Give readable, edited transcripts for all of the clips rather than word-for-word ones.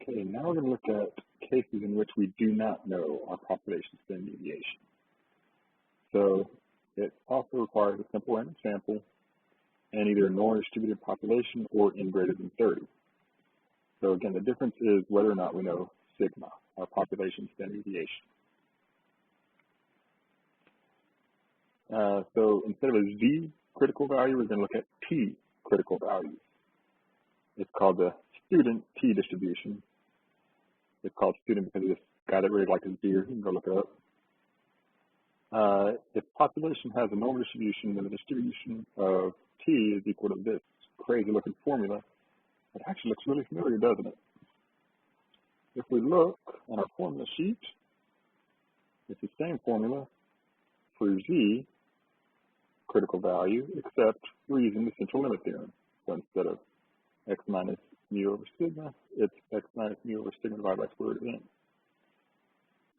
Okay, now we're going to look at cases in which we do not know our population standard deviation. So it also requires a simple random sample and either a normal distributed population or n greater than 30. So again, the difference is whether or not we know sigma, our population standard deviation. So instead of a z critical value, we're going to look at t critical values. It's called the student t distribution. It's called student because of this guy that really likes his deer. You can go look it up. If population has a normal distribution, then the distribution of t is equal to this crazy looking formula. It actually looks really familiar, doesn't it? If we look on our formula sheet, it's the same formula for z critical value, except we're using the central limit theorem. So instead of x minus mu over sigma, it's x minus mu over sigma divided by square root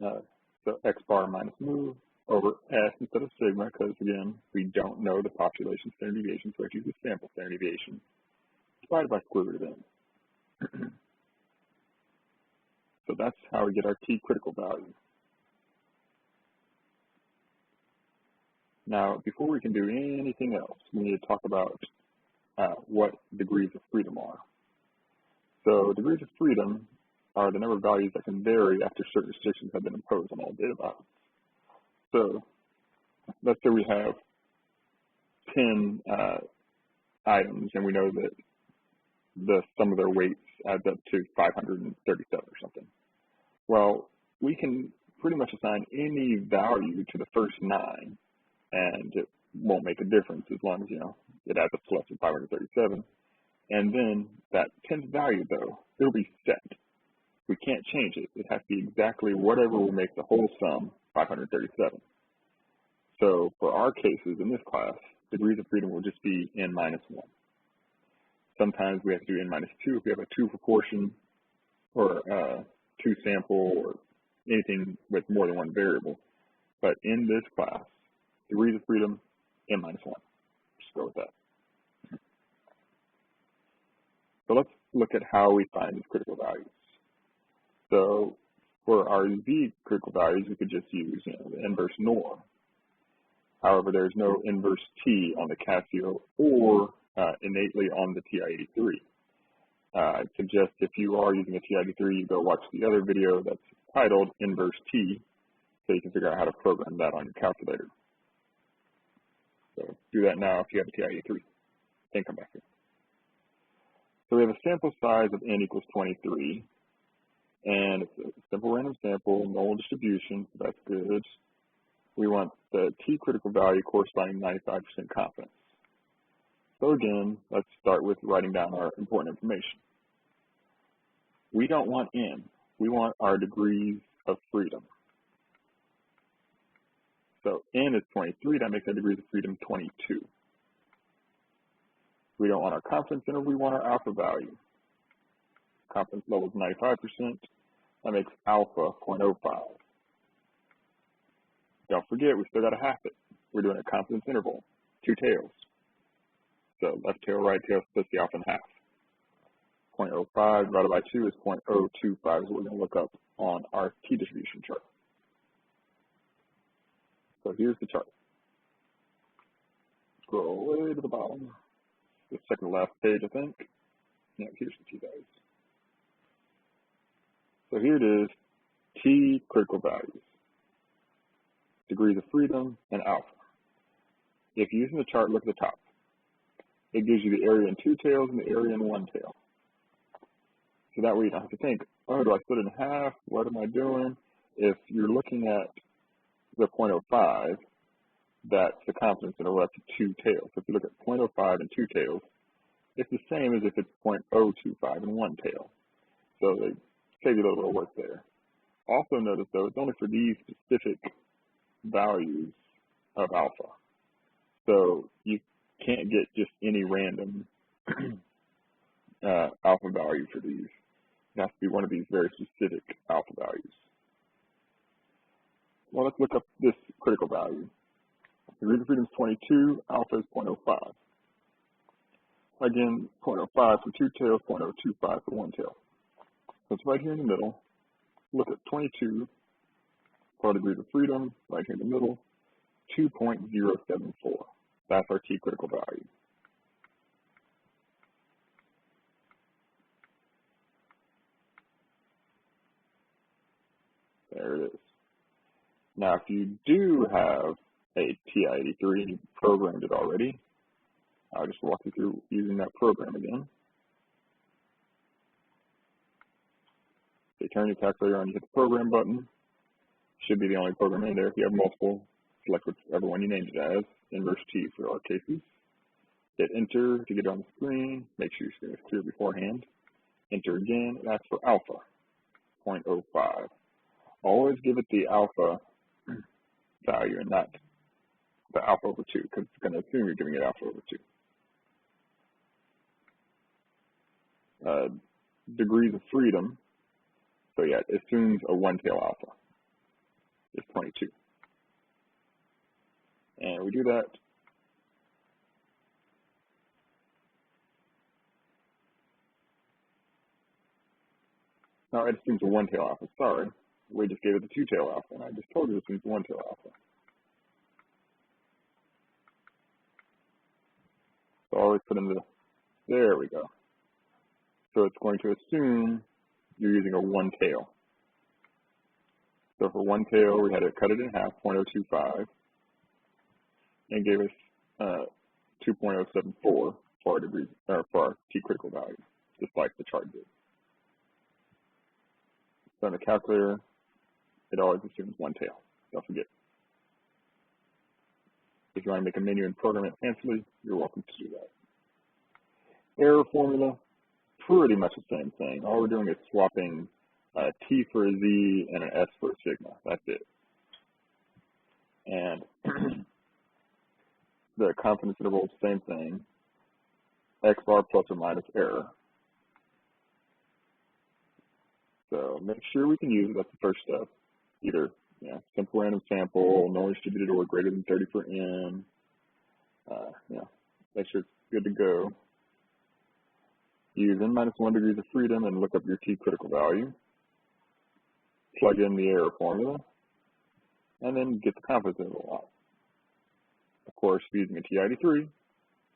of n. So x bar minus mu over s instead of sigma, because again, we don't know the population standard deviation, so I use the sample standard deviation divided by square root of n. So that's how we get our t critical value. Now, before we can do anything else, we need to talk about what degrees of freedom are. So degrees of freedom are the number of values that can vary after certain restrictions have been imposed on all data values. So let's say we have 10 items, and we know that the sum of their weights adds up to 537 or something. Well, we can pretty much assign any value to the first 9, and it won't make a difference as long as, it adds up to less than 537. And then that 10th value, though, it'll be set. We can't change it. It has to be exactly whatever will make the whole sum 537. So for our cases in this class, degrees of freedom will just be n minus 1. Sometimes we have to do n minus 2 if we have a 2 proportion or 2 sample or anything with more than one variable. But in this class, degrees of freedom, n minus 1. Just go with that. So let's look at how we find these critical values. So for our z critical values, we could just use the inverse norm. However, there's no inverse t on the Casio or innately on the TI-83. I'd suggest if you are using a TI-83, you go watch the other video that's titled Inverse T, so you can figure out how to program that on your calculator. So do that now if you have a TI-83. Then come back here. So we have a sample size of n equals 23, and it's a simple random sample, normal distribution, so that's good. We want the t critical value corresponding 95% confidence. So again, let's start with writing down our important information. We don't want n, we want our degrees of freedom. So n is 23, that makes our degrees of freedom 22. We don't want our confidence interval, we want our alpha value. Confidence level is 95%, that makes alpha 0.05. Don't forget, we still got to half it. We're doing a confidence interval, 2 tails. So left tail, right tail splits the alpha in half. 0.05 divided by 2 is 0.025 is what we're going to look up on our t distribution chart. So here's the chart. Scroll all the way to the bottom. The second to last page, I think. Yeah, here's the t values. So here it is, t critical values, degrees of freedom, and alpha. If you're using the chart, look at the top. It gives you the area in 2 tails and the area in 1 tail. So that way you don't have to think, oh, do I split it in half? What am I doing? If you're looking at the 0.05, that's the confidence interval up to 2 tails. So if you look at 0.05 and 2 tails, it's the same as if it's 0.025 and 1 tail. So they save you a little bit of work there. Also notice, though, it's only for these specific values of alpha. So you can't get just any random alpha value for these. It has to be one of these very specific alpha values. Well, let's look up this critical value. Degree of freedom is 22, alpha is 0.05. Again, 0.05 for 2 tails, 0.025 for 1 tail. So it's right here in the middle. Look at 22 for degrees of freedom, right here in the middle, 2.074. That's our T critical value. There it is. Now, if you do have a TI-83 and you programmed it already, I'll just walk you through using that program again. So you turn your calculator on, you hit the program button. Should be the only program in there. If you have multiple, select whichever one you named it as, inverse T for our cases. Hit enter to get it on the screen. Make sure your screen is clear beforehand. Enter again, and ask for alpha, 0.05. Always give it the alpha value and not the alpha over 2, because it's going to assume you're giving it alpha over 2. Degrees of freedom, so yeah, it assumes a one-tail alpha is 22. And we do that. No, it assumes a one-tail alpha, sorry. We just gave it the two-tail alpha, and I just told you it assumes a one-tail alpha. So always put in the, there we go. So it's going to assume you're using a one tail. So for one tail, we had to cut it in half, 0.025, and gave us 2.074 for our degree, or for our T critical value, just like the chart did. So in the calculator, it always assumes one tail. Don't forget. If you want to make a menu and program it fancily, you're welcome to do that. Error formula, pretty much the same thing. All we're doing is swapping T for a Z and an S for a sigma. That's it. And the confidence interval, same thing. X bar plus or minus error. So make sure we can use it. That's the first step. Either simple random sample, no distributed or greater than 30 for n. Make sure it's good to go. Use n-1 degrees of freedom and look up your T critical value. Plug in the error formula, and then get the confidence interval out. Of course, using a TI-83,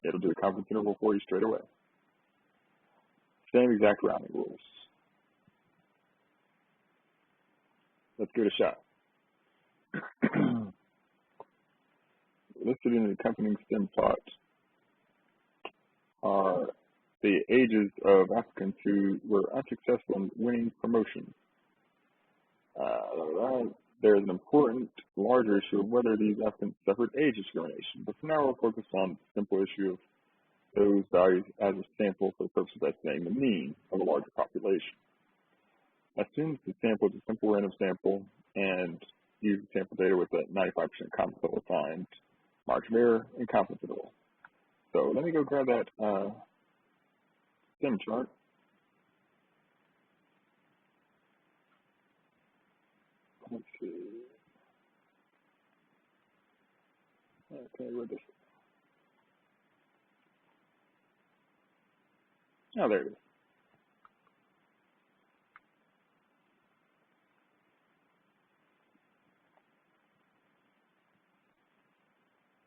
it'll do the confidence interval for you straight away. Same exact rounding rules. Let's give it a shot. Listed in the accompanying stemplot are the ages of applicants who were unsuccessful in winning promotion. There's an important, larger issue of whether these applicants suffered age discrimination, but for now we'll focus on the simple issue of those values as a sample for the purpose of estimating the mean of a larger population. Assume the sample is a simple random sample and use the sample data with a 95% confidence level assigned, margin of error, and confidence interval. So let me go grab that stem chart. Let's see. Okay, where this? Oh, there it is.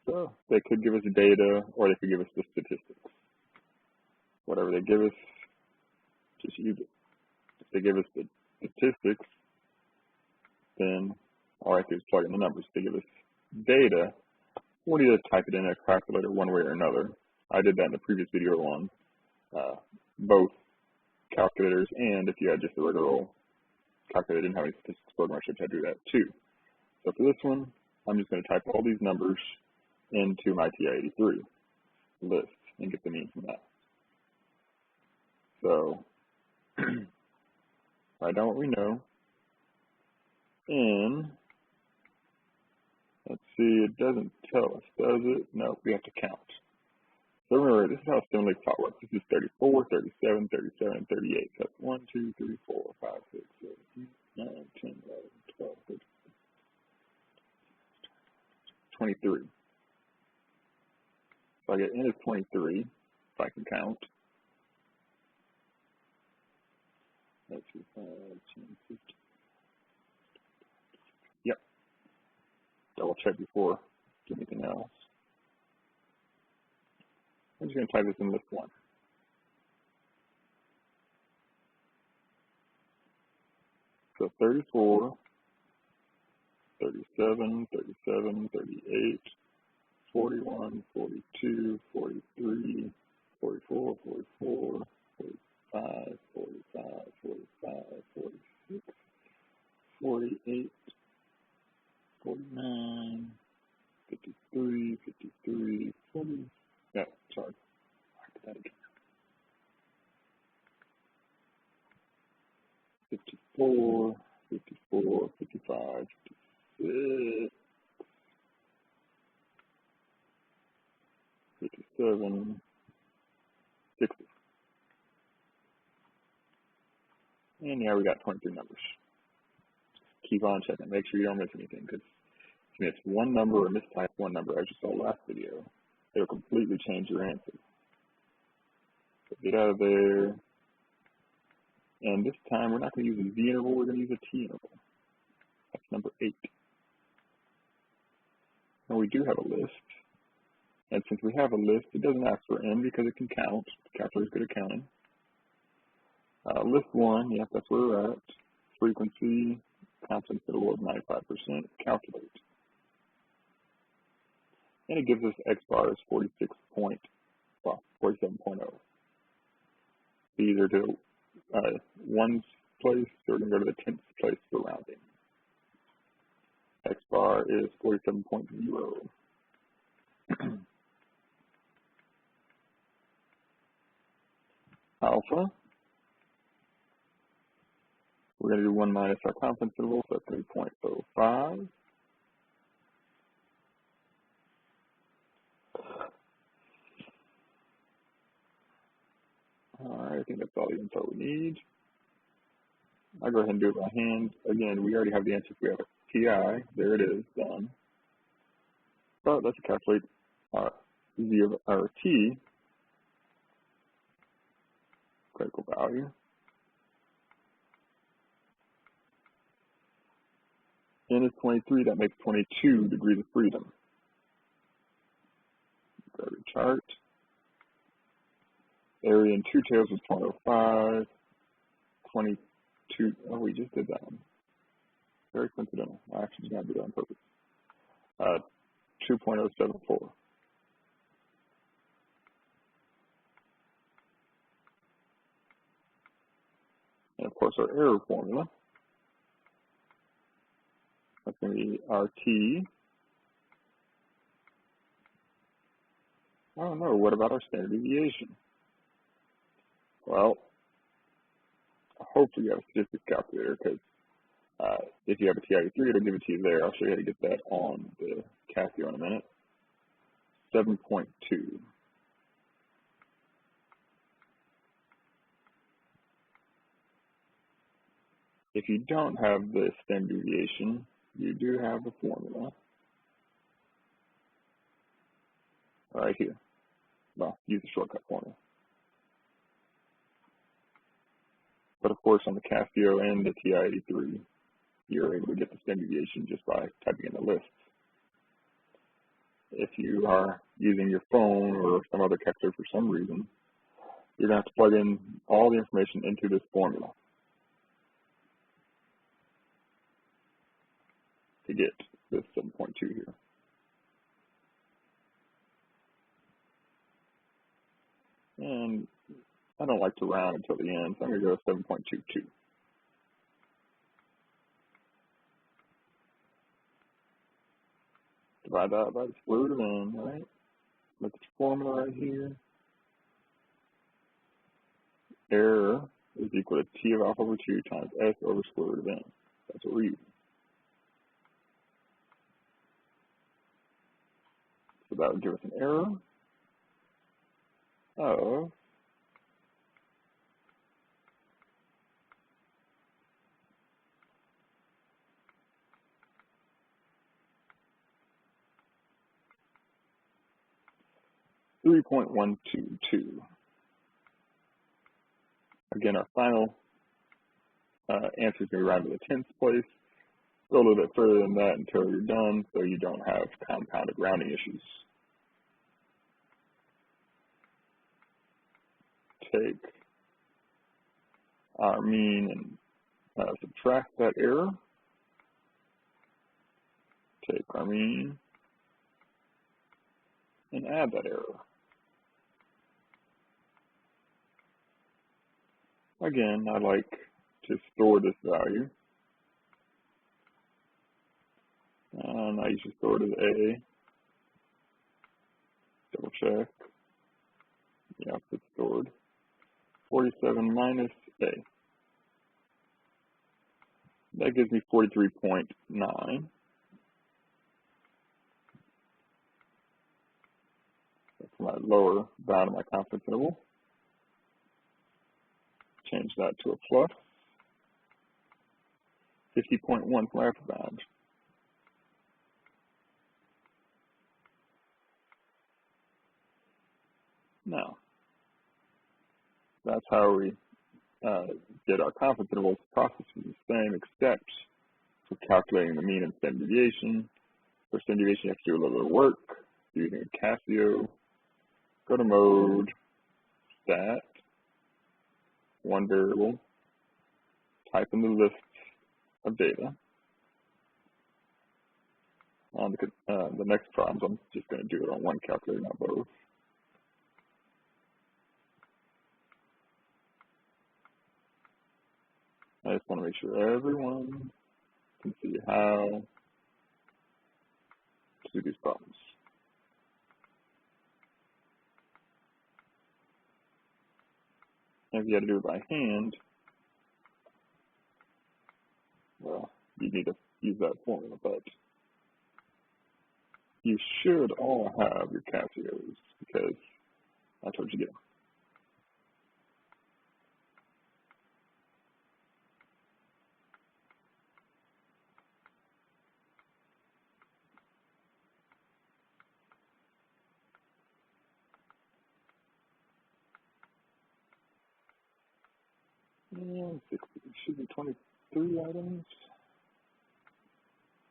So they could give us data, or they could give us the statistics. Whatever they give us, just use it. If they give us the statistics, then all I have to do is plug in the numbers. If they give us data, we'll need to type it in a calculator one way or another. I did that in the previous video on both calculators, and if you had just a regular old calculator, didn't have any statistics program, I should have to do that too. So for this one, I'm just going to type all these numbers into my TI-83 list and get the mean from that. So write down what we know. And let's see, it doesn't tell us, does it? No, we have to count. So remember, this is how stimuli plot works. This is 34, 37, 37, and 38. So that's 1, 2, 3, 4, 5, 6, 7, 8, 9, 10, 11, 12, 13, 23. So I get n is 23, if I can count. Let's see, 10, 50. Yep. Double check before anything else. I'm just going to type this in list 1. So 34, 37, 37, 38, 41, 42, 43, 44, 44, 45, 45, 45, 46, 48, 49, 53, 53, 40. No, sorry. I did that again. 54, 54, 55, 56, 57, 60. And yeah, we got 23 numbers. Keep on checking. Make sure you don't miss anything, because if you miss one number or mistype one number, as you saw last video, it'll completely change your answer. So get out of there. And this time, we're not going to use a Z interval, we're going to use a T interval. That's number 8. And we do have a list. And since we have a list, it doesn't ask for n because it can count. The calculator is good at counting. List 1, yep, that's where we're at. Frequency, confidence interval of 95%, calculate. And it gives us X bar as 47.0. So either to ones place or we're going to go to the 10th place for rounding. X bar is 47.0. Alpha, we're going to do 1 minus our confidence interval, so 3.05. All right, I think that's all the info we need. I'll go ahead and do it by hand. Again, we already have the answer. We have a TI. There it is, done. But let's calculate our T, critical value. N is 23, that makes 22 degrees of freedom. Go to chart. Area in 2 tails is 0.05. 22, oh, we just did that one. Very coincidental. I actually did not do that on purpose. 2.074. And of course, our error formula. That's going to be our T. Oh no, what about our standard deviation? Well, hopefully you have a statistics calculator, because if you have a TI-83, it'll give it to you there. I'll show you how to get that on the Casio in a minute. 7.2. If you don't have the standard deviation, you do have the formula right here. Well, use the shortcut formula. But of course, on the Casio and the TI-83, you're able to get the standard deviation just by typing in the lists. If you are using your phone or some other calculator for some reason, you're going to have to plug in all the information into this formula to get this 7.2 here. And I don't like to round until the end, so I'm going to go 7.22. Divide that by the square root of n, right? Look at the formula right here. Error is equal to T of alpha over 2 times S over square root of n. That's what we're using. So that would give us an error of 3.122. Again, our final answers may round to the tenths place. Go a little bit further than that until you're done, so you don't have compounded rounding issues. Take our mean and subtract that error. Take our mean and add that error. Again, I like to store this value. And I usually store it as A. Double check. Yeah, it's stored. 47 minus A. That gives me 43.9. That's my lower bound of my confidence interval. Change that to a plus. 50.1 for my upper bound. Now, that's how we get our confidence intervals. Process is the same, except for calculating the mean and standard deviation. For standard deviation, you have to do a little bit of work using a Casio. Go to mode, stat, one variable, type in the list of data. On the next problems, I'm just going to do it on one calculator, not both. I just want to make sure everyone can see how to do these problems. If you had to do it by hand, well, you need to use that formula, but you should all have your Casios because that's what you get. And 60, should be 23 items.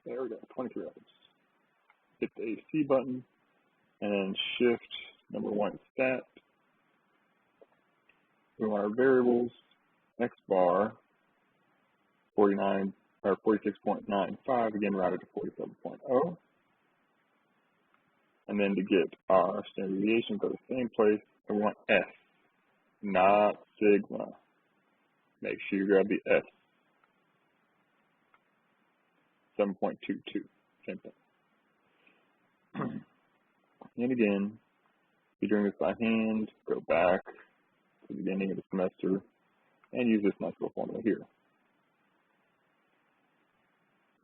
There we go, 23 items. Hit the AC button and then shift number 1 stat. We want our variables, X bar, 49 or 46.95, again routed to 47.0. And then to get our standard deviation, go to the same place, and we want S, not sigma. Make sure you grab the S. 7.22, same thing. And again, if you're doing this by hand, go back to the beginning of the semester and use this nice little formula here.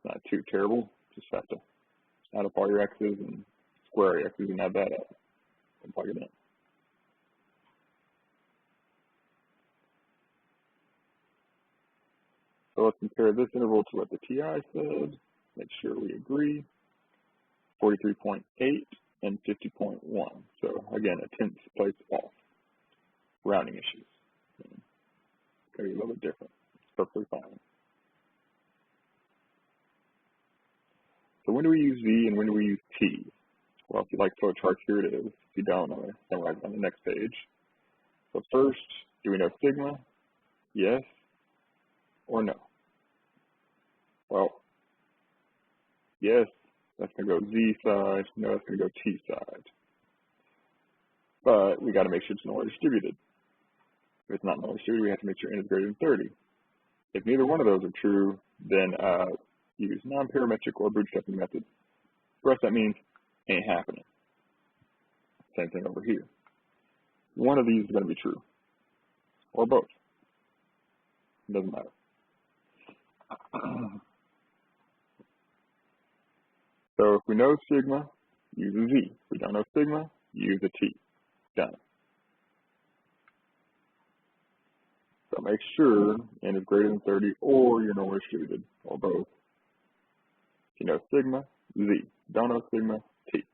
Not too terrible, just have to add up all your X's and square your X's and add that up and plug it in. So let's compare this interval to what the TI said. Make sure we agree. 43.8 and 50.1. So again, a tenth place off. Rounding issues. It's going to be a little bit different. It's perfectly fine. So when do we use V and when do we use T? Well, if you like flow charts, here it is. If you don't, I'm going to summarize it on the next page. So first, do we know sigma? Yes or no? Well, yes, that's going to go Z side. No, that's going to go T side. But we got to make sure it's normally distributed. If it's not normally distributed, we have to make sure n is greater than 30. If neither one of those are true, then use non-parametric or bootstrapping method. For us, that means ain't happening. Same thing over here. One of these is going to be true, or both. It doesn't matter. So if we know sigma, use a Z. If we don't know sigma, use a T. Done. So make sure n is greater than 30 or you're normally distributed, or both. If you know sigma, Z. Don't know sigma, T.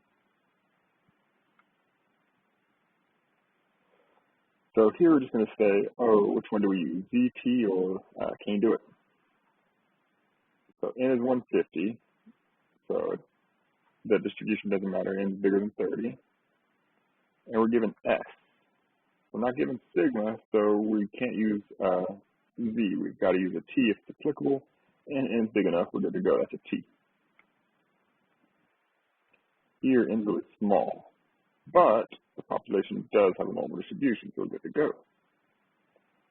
So here we're just going to say, oh, which one do we use, Z, T, or can you do it? So N is 150, so the distribution doesn't matter, N is bigger than 30. And we're given S. We're not given sigma, so we can't use Z. We've got to use a T if it's applicable, and N is big enough, we're good to go, that's a T. Here, N is really small, but the population does have a normal distribution, so we're good to go.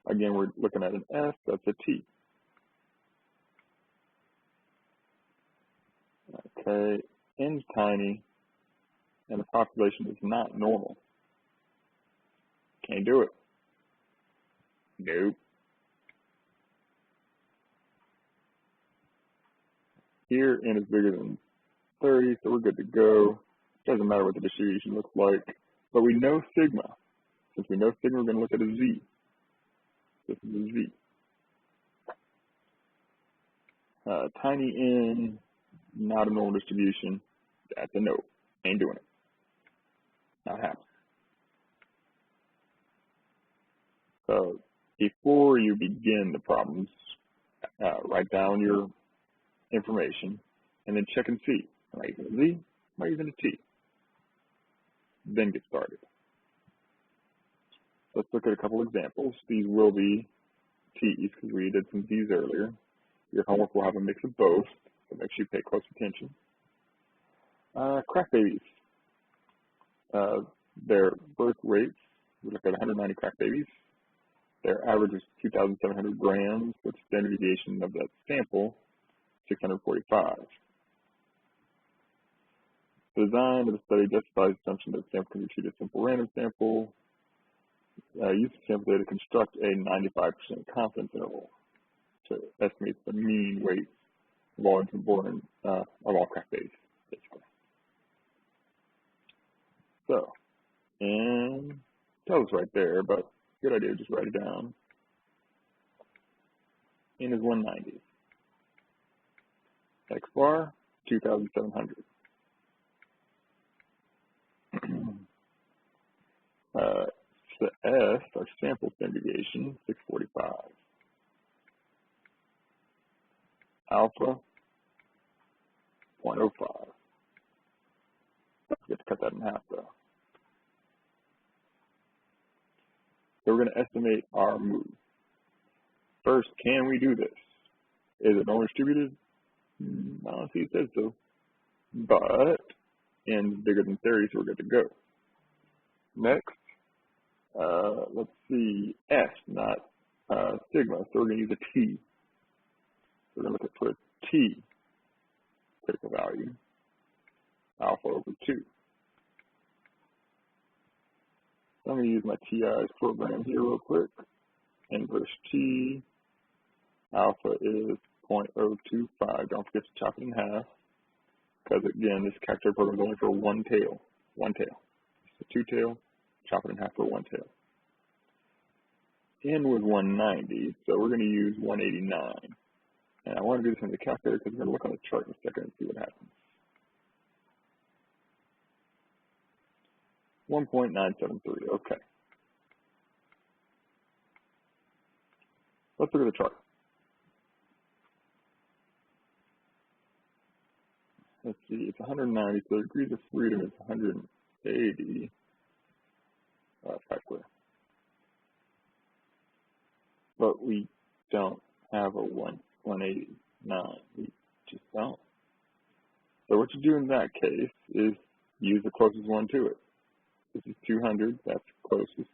Again, we're looking at an S, that's a T. Okay, N's tiny, and the population is not normal. Can't do it. Nope. Here, N is bigger than 30, so we're good to go. Doesn't matter what the distribution looks like, but we know sigma. Since we know sigma, we're going to look at a Z. This is a Z. Tiny N, not a normal distribution. That's a no. Ain't doing it. Not happening. So before you begin the problems, write down your information and then check and see. Am I using a Z? Am I using a T? Then get started. Let's look at a couple examples. These will be T's because we did some Z's earlier. Your homework will have a mix of both, so make sure you pay close attention. Crack babies. Their birth rates, we look at 190 crack babies. Their average is 2,700 grams, with standard deviation of that sample, 645. The design of the study justifies the assumption that the sample can be treated as a simple random sample. Use of sample data to construct a 95% confidence interval to estimate the mean weight, volume, and born of all crack babies, basically. So, and it tells us right there, but good idea to just write it down. N is 190. X bar, 2,700. So S, our sample standard deviation, 645. Alpha, 0.05. Don't forget to cut that in half, though. So we're going to estimate our move. First, can we do this? Is it normally distributed? I don't see it says so. But N is bigger than 30, so we're good to go. Next, let's see, S, not sigma, so we're going to use a T. We're going to look at for a T critical value, alpha over 2. So I'm going to use my TI's program here real quick. Inverse T, alpha is 0.025. Don't forget to chop it in half, because again, this calculator program is only for one tail. So 2 tail, chop it in half for 1 tail. N was 190, so we're going to use 189. And I want to do this in the calculator because we're going to look on the chart in a second and see what happens. 1.973, okay. Let's look at the chart. Let's see, it's 190, so degrees of freedom is 180. Calculator. But we don't have a 189. We just don't. So what you do in that case is use the closest one to it. This is 200, that's closest.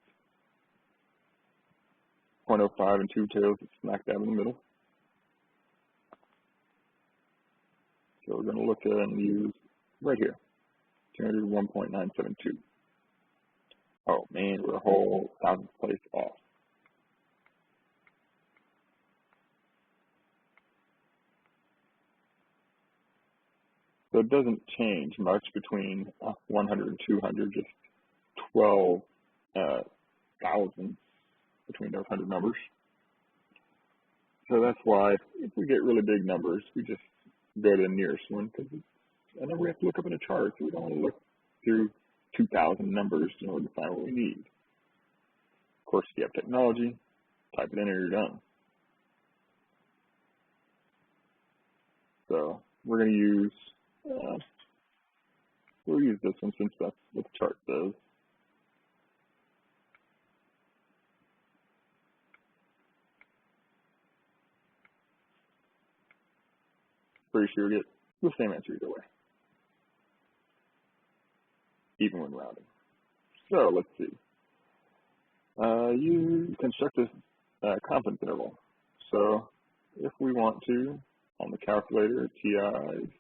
0.05 and 2 tails, it's smack dab in the middle. So we're going to look at and use right here, 200, 1.972. Oh man, we're a whole 1,000th place off. So it doesn't change much between 100 and 200, just 12 thousandths between those 100 numbers. So that's why if we get really big numbers, we just go to the nearest one, because a number we have to look up in a chart, so we don't want to look through 2,000 numbers in order to find what we need. course, if you have technology, type it in and you're done. So we're going to use, we'll use this one since that's what the chart says. Pretty sure you get the same answer either way, even when rounding. So let's see. You construct a confidence interval. So if we want to, on the calculator, TI,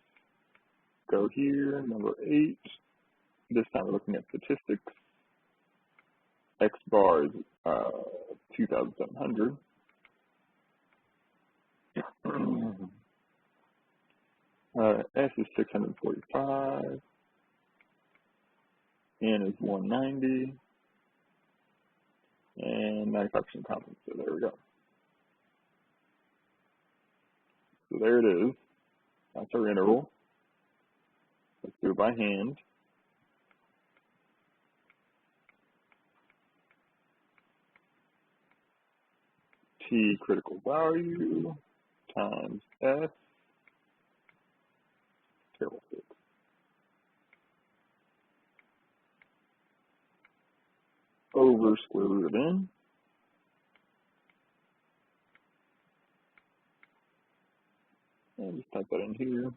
go here, number 8. This time we're looking at statistics. X bar is 2,700. S is 645. N is 190. And 95% confidence. So there we go. So there it is. That's our interval. Let's do it by hand. T critical value times S table 6. Over square root of N. And just type that in here.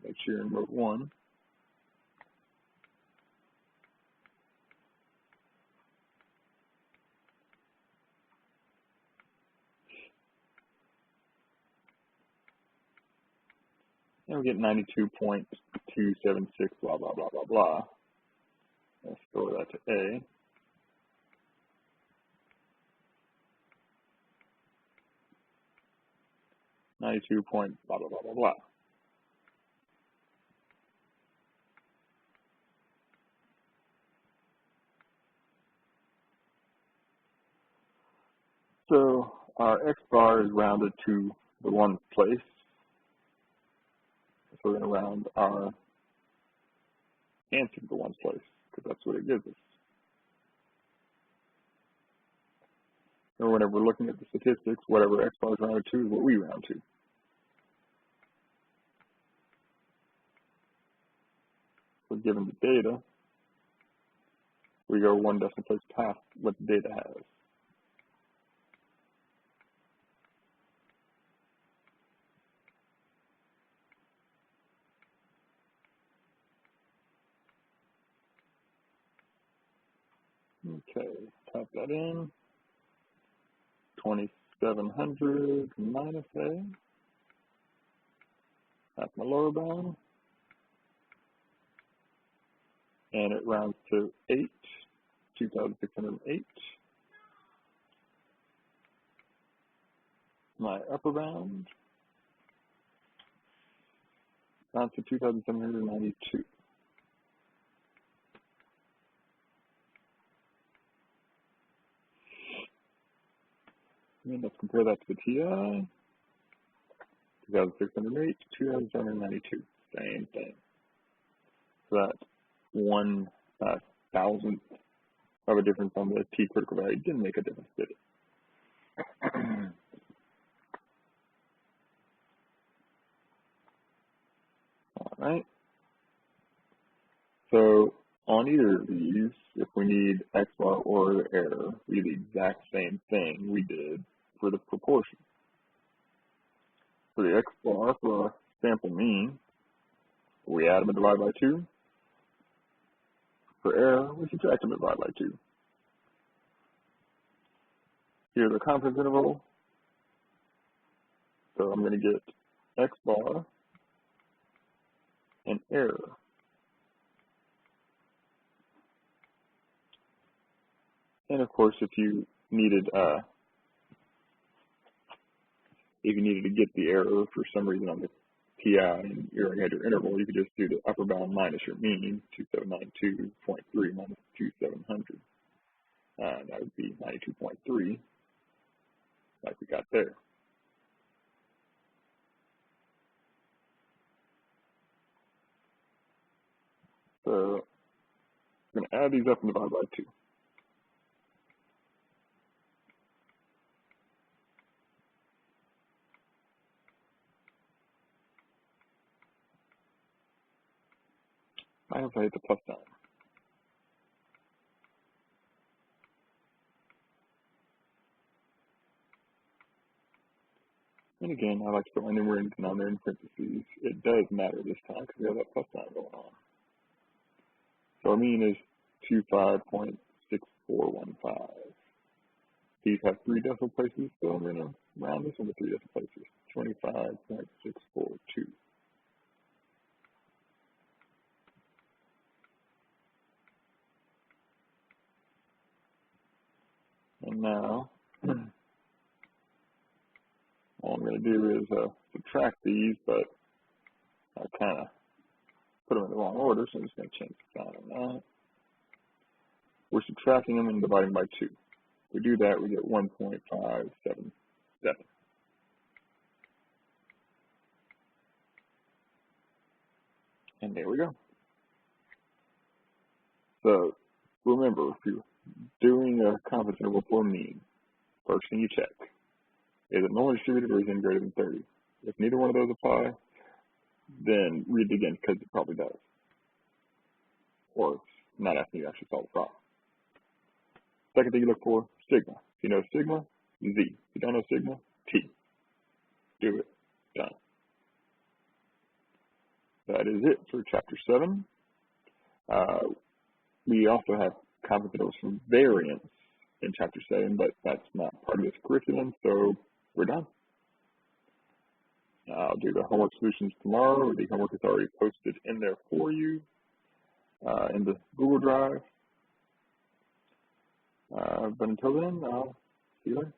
Make sure you're in mode 1. And we get 92.276, blah, blah, blah, blah, blah. Let's store that to A. Blah, blah, blah, blah, blah. So our X bar is rounded to the 1th place. So we're going to round our answer to the 1st place, because that's what it gives us. And whenever we're looking at the statistics, whatever X bar is rounded to is what we round to. So given the data, we go 1 decimal place past what the data has. Okay, type that in. 2,700 minus A. That's my lower bound. And it rounds to 8, 2,608. My upper bound rounds to 2,792. And let's compare that to the TI. 2,608, 2,792. Same thing. So that's 1,000th of a difference on the T critical value. Didn't make a difference, did it? All right. So on either of these, if we need X bar or the error, we do the exact same thing we did for the proportion. For the X bar, for our sample mean, we add them and divide by 2. For error, we subtract them and divide by 2. Here's the confidence interval. So I'm going to get X bar and error. And of course, if you needed to get the error for some reason on the TI and you already had your interval, you could just do the upper bound minus your mean, 2792.3 minus 2,700. That would be 92.3, like we got there. So I'm going to add these up and divide by 2. I have to hit the plus sign. And again, I like to put my numerator and denominator in parentheses. It does matter this time because we have that plus sign going on. So our mean is 25.6415. These have 3 decimal places, so I'm going to round this one to 3 decimal places. 25.642. And now, all I'm going to do is subtract these, but I kind of put them in the wrong order, so I'm just going to change the sign on that. We're subtracting them and dividing by 2. If we do that, we get 1.577. And there we go. So remember, if you're doing a confidence interval for a mean, first thing you check, is it normally distributed or is n greater than 30? If neither one of those apply, then read it again because it probably does. Or it's not asking you to actually solve the problem. Second thing you look for, sigma. If you know sigma, Z. If you don't know sigma, T. Do it. Done. That is it for chapter 7. We also have confidence intervals from variance in chapter 7, but that's not part of this curriculum, so we're done. I'll do the homework solutions tomorrow. The homework is already posted in there for you in the Google Drive. But until then, I'll see you later.